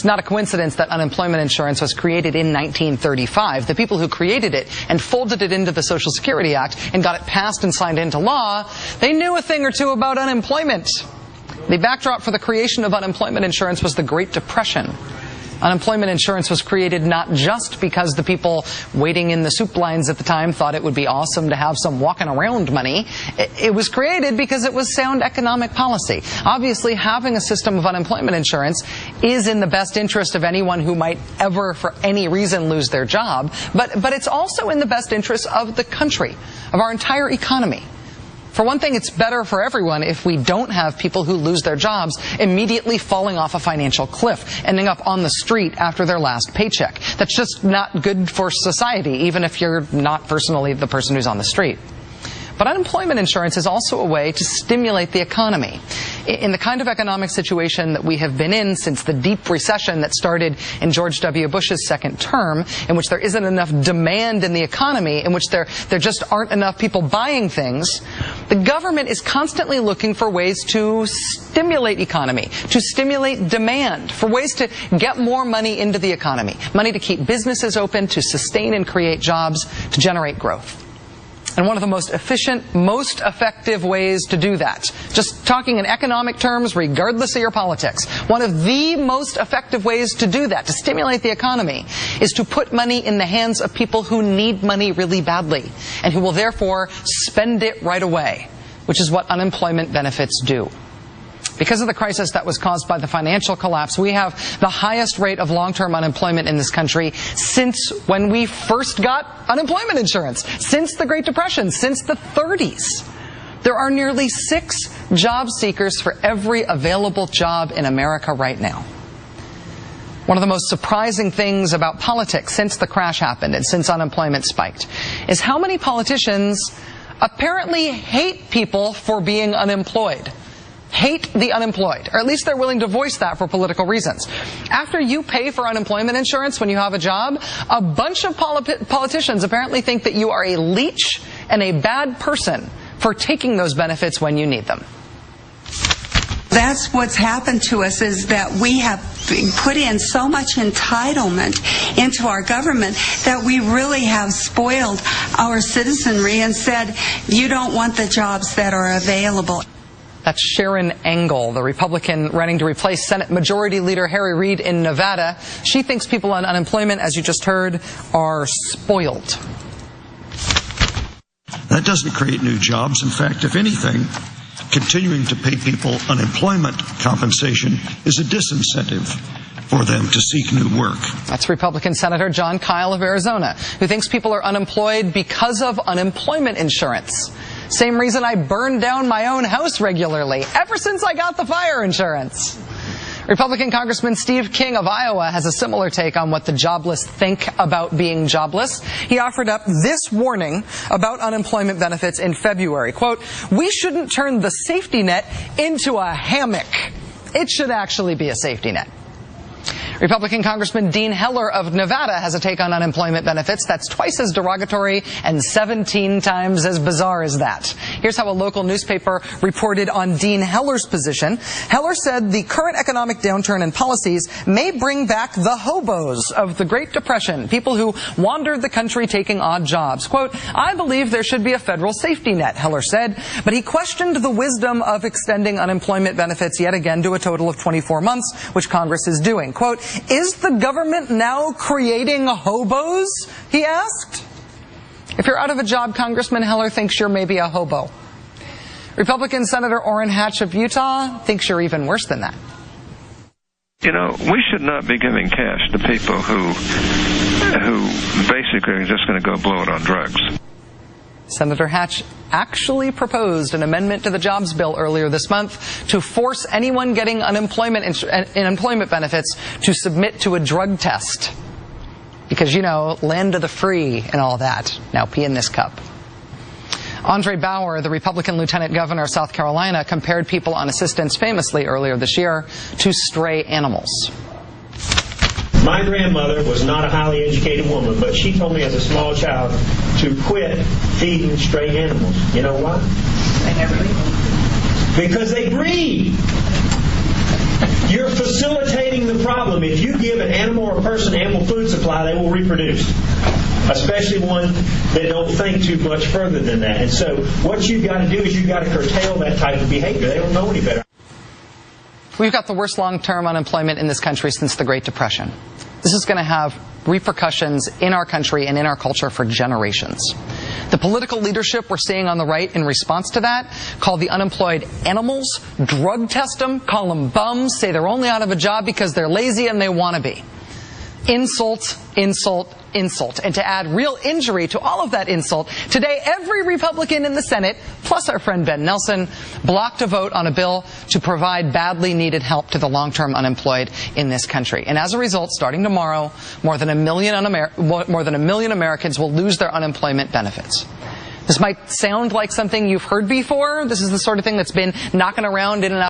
It's not a coincidence that unemployment insurance was created in 1935. The people who created it and folded it into the Social Security Act and got it passed and signed into law, they knew a thing or two about unemployment. The backdrop for the creation of unemployment insurance was the Great Depression. Unemployment insurance was created not just because the people waiting in the soup lines at the time thought it would be awesome to have some walking around money. It was created because it was sound economic policy. Obviously, having a system of unemployment insurance is in the best interest of anyone who might ever, for any reason, lose their job. But it's also in the best interest of the country, of our entire economy. For one thing, it's better for everyone if we don't have people who lose their jobs immediately falling off a financial cliff, ending up on the street after their last paycheck. That's just not good for society, even if you're not personally the person who's on the street. But unemployment insurance is also a way to stimulate the economy. In the kind of economic situation that we have been in since the deep recession that started in George W. Bush's second term, in which there isn't enough demand in the economy, in which there just aren't enough people buying things, the government is constantly looking for ways to stimulate economy, to stimulate demand, for ways to get more money into the economy, money to keep businesses open, to sustain and create jobs, to generate growth. And one of the most efficient, most effective ways to do that, just talking in economic terms regardless of your politics, one of the most effective ways to do that, to stimulate the economy, is to put money in the hands of people who need money really badly and who will therefore spend it right away, which is what unemployment benefits do. Because of the crisis that was caused by the financial collapse, we have the highest rate of long-term unemployment in this country since when we first got unemployment insurance, since the Great Depression, since the 30s. There are nearly 6 job seekers for every available job in America right now. One of the most surprising things about politics since the crash happened and since unemployment spiked is how many politicians apparently hate people for being unemployed. Hate the unemployed, or at least they're willing to voice that for political reasons. After you pay for unemployment insurance when you have a job, a bunch of politicians apparently think that you are a leech and a bad person for taking those benefits when you need them. That's what's happened to us, is that we have put in so much entitlement into our government that we really have spoiled our citizenry and said, you don't want the jobs that are available. That's Sharon Engel, the Republican running to replace Senate Majority Leader Harry Reid in Nevada. She thinks people on unemployment, as you just heard, are spoiled. That doesn't create new jobs. In fact, if anything, continuing to pay people unemployment compensation is a disincentive for them to seek new work. That's Republican Senator John Kyle of Arizona, who thinks people are unemployed because of unemployment insurance. Same reason I burn down my own house regularly, ever since I got the fire insurance. Republican Congressman Steve King of Iowa has a similar take on what the jobless think about being jobless. He offered up this warning about unemployment benefits in February. Quote, "We shouldn't turn the safety net into a hammock. It should actually be a safety net." Republican Congressman Dean Heller of Nevada has a take on unemployment benefits that's twice as derogatory and 17 times as bizarre as that. Here's how a local newspaper reported on Dean Heller's position. Heller said the current economic downturn and policies may bring back the hobos of the Great Depression, people who wandered the country taking odd jobs. Quote, "I believe there should be a federal safety net," Heller said, but he questioned the wisdom of extending unemployment benefits yet again to a total of 24 months, which Congress is doing. Quote, "Is the government now creating hobos?" he asked. If you're out of a job, Congressman Heller thinks you're maybe a hobo. Republican Senator Orrin Hatch of Utah thinks you're even worse than that. You know, we should not be giving cash to people who basically are just going to go blow it on drugs. Senator Hatch actually proposed an amendment to the jobs bill earlier this month to force anyone getting unemployment benefits to submit to a drug test. Because, you know, land of the free and all that. Now pee in this cup. Andre Bauer, the Republican lieutenant governor of South Carolina, compared people on assistance famously earlier this year to stray animals. My grandmother was not a highly educated woman, but she told me as a small child to quit feeding stray animals. You know why? They never leave. Because they breed. You're facilitating the problem. If you give an animal or a person ample food supply, they will reproduce, especially one that don't think too much further than that. And so what you've got to do is you've got to curtail that type of behavior. They don't know any better. We've got the worst long-term unemployment in this country since the Great Depression. This is going to have repercussions in our country and in our culture for generations. The political leadership we're seeing on the right in response to that call the unemployed animals, drug test them, call them bums, say they're only out of a job because they're lazy and they want to be. Insult, insult, insult. And to add real injury to all of that insult, today every Republican in the Senate, plus our friend Ben Nelson, blocked a vote on a bill to provide badly needed help to the long-term unemployed in this country. And as a result, starting tomorrow, more than a million Americans will lose their unemployment benefits. This might sound like something you've heard before. This is the sort of thing that's been knocking around in and out